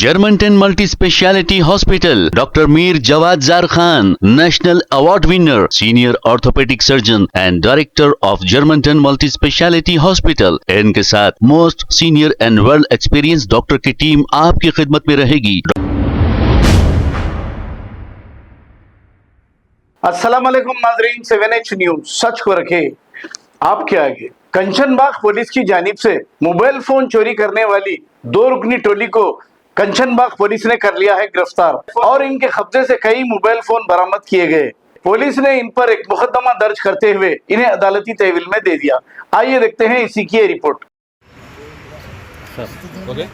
Germantown Multi Speciality Hospital, Dr. Mir Jawad Zar Khan, National Award winner, Senior Orthopedic Surgeon and Director of Germantown Multi Speciality Hospital। इनके साथ most senior and world experience doctor की team आपकी खिदमत में रहेगी। अस्सलाम वालेकुम नाजरीन, 7H न्यूज सच को रखे आपके आगे। कंचनबाग पुलिस की जानिब से मोबाइल फोन चोरी करने वाली 2 रुकनी टोली को कंचनबाग पुलिस ने कर लिया है गिरफ्तार और इनके कब्जे से कई मोबाइल फोन बरामद किए गए। पुलिस ने इन पर एक मुकदमा दर्ज करते हुए इन्हें अदालती तहवील में दे दिया। आइए देखते हैं इसी की रिपोर्ट। ओके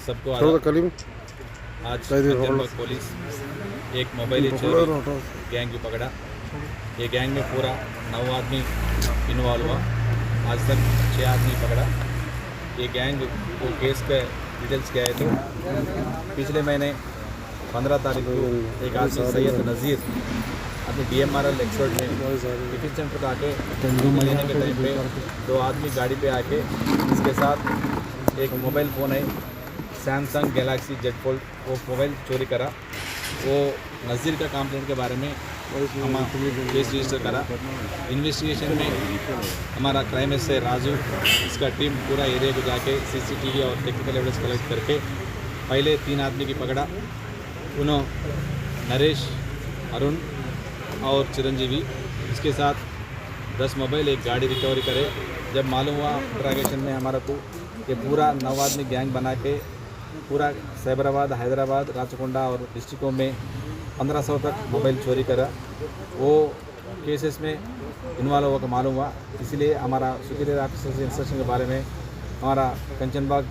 सबको आज कंचनबाग पुलिस एक मोबाइल चोरी गैंग को पकड़ा। ये गैंग में पूरा 9 आदमी इन्वॉल्व हुआ। आज तक 6 आदमी पकड़ा। ये गैंग को केस के डिटेल्स क्या है तो पिछले महीने 15 तारीख को एक आदमी सैयद नज़ीर अपने DMRL एक्सपर्ट में टिफिन सेंटर का आके लेने के टाइम पे 2 आदमी गाड़ी पे आके इसके साथ एक मोबाइल फ़ोन है सैमसंग गैलेक्सी Z Fold, वो मोबाइल चोरी करा। वो नज़ीर का कंप्लेंट के बारे में हम केस रजिस्टर करा। इन्वेस्टिगेशन में हमारा क्राइम एसआई राजू इसका टीम पूरा एरिया को जाके CCTV और टेक्निकल एविडेंस कलेक्ट करके पहले 3 आदमी की पकड़ा। उन्होंने नरेश, अरुण और चिरंजीवी, इसके साथ 10 मोबाइल, एक गाड़ी रिकवरी करे। जब मालूम हुआ इंट्रैगेशन में हमारा को ये पूरा 9 आदमी गैंग बना के पूरा साइबराबाद, हैदराबाद, राचकोंडा और डिस्ट्रिक्टों में 1500 तक मोबाइल चोरी करा। वो केसेस में इन्वॉल्व होकर मालूम हुआ। इसलिए हमारा सुपीरियर ऑफिसर इंस्ट्रक्शन के बारे में हमारा कंचनबाग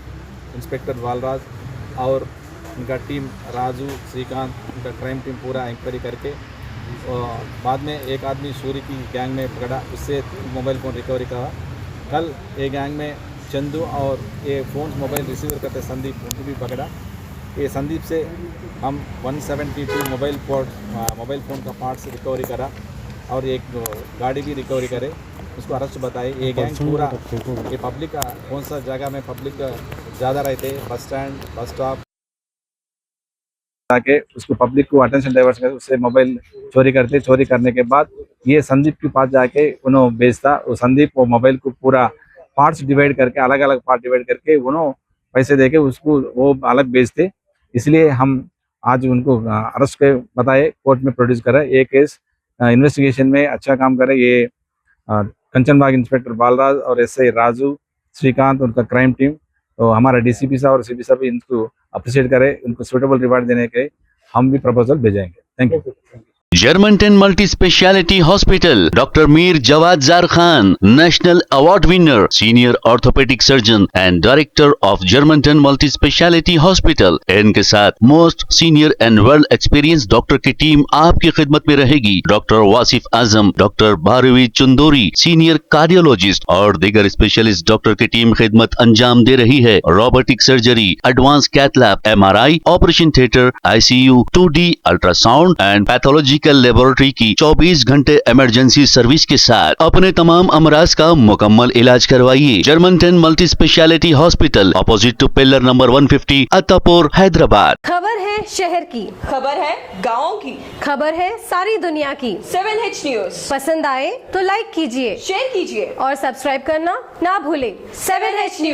इंस्पेक्टर बालराज और उनका टीम राजू, श्रीकांत, उनका क्राइम टीम पूरा इंक्वायरी करके और बाद में एक आदमी सूरी की गैंग में पकड़ा, उससे मोबाइल फ़ोन रिकवरी करा। कल ये गैंग में चंदू और ये फ़ोन मोबाइल रिसीवर करते संदीप, उनको भी पकड़ा। ये संदीप से हम 172 मोबाइल फ़ोन का पार्ट्स रिकवरी करा और एक गाड़ी भी रिकवरी करे, उसको अरेस्ट बताए। ये गैंग पूरा ये पब्लिक का कौन सा जगह में पब्लिक ज़्यादा रहते, बस स्टैंड, बस स्टॉप, ताकि उसको पब्लिक को अटेंशन डाइवर्ट करके उससे मोबाइल चोरी करते। चोरी करने के बाद ये संदीप के पास जाके उन्होंने बेचता। वो संदीप वो मोबाइल को पूरा पार्ट्स डिवाइड करके, अलग अलग पार्ट डिवाइड करके उन्होंने पैसे देके उसको वो अलग बेचते। इसलिए हम आज उनको अरेस्ट के बताए, कोर्ट में प्रोड्यूस करें। ये केस इन्वेस्टिगेशन में अच्छा काम करे। ये कंचनबाग इंस्पेक्टर बालराज और SI राजू, श्रीकांत, उनका क्राइम टीम, तो हमारा DCP साहब और CP साहब भी इनको अप्रिशिएट करें। उनको सुटेबल रिवार्ड देने के हम भी प्रपोजल भेजेंगे। Thank you. Germantown Multi Speciality Hospital, Dr. Mir Jawad Zar Khan, National Award winner, Senior Orthopedic Surgeon and Director of Germantown Multi Speciality Hospital। इनके साथ most senior and world experience doctor की team आपकी खिदमत में रहेगी। Doctor Wasif Azam, doctor Bharvi Chandori, senior cardiologist और दीगर specialist doctor की टीम खिदमत अंजाम दे रही है। Robotic surgery, advance cath lab, MRI, operation theatre, ICU, 2D ultrasound and pathology laboratory की 24 घंटे इमरजेंसी सर्विस के साथ अपने तमाम अमराज का मुकम्मल इलाज करवाइए। Germanten multi speciality hospital, opposite to pillar number 150, Attapur, Hyderabad. खबर है शहर की, खबर है गाँव की, खबर है सारी दुनिया की। 7H न्यूज पसंद आए तो लाइक कीजिए, शेयर कीजिए और सब्सक्राइब करना ना भूलें। 7H news.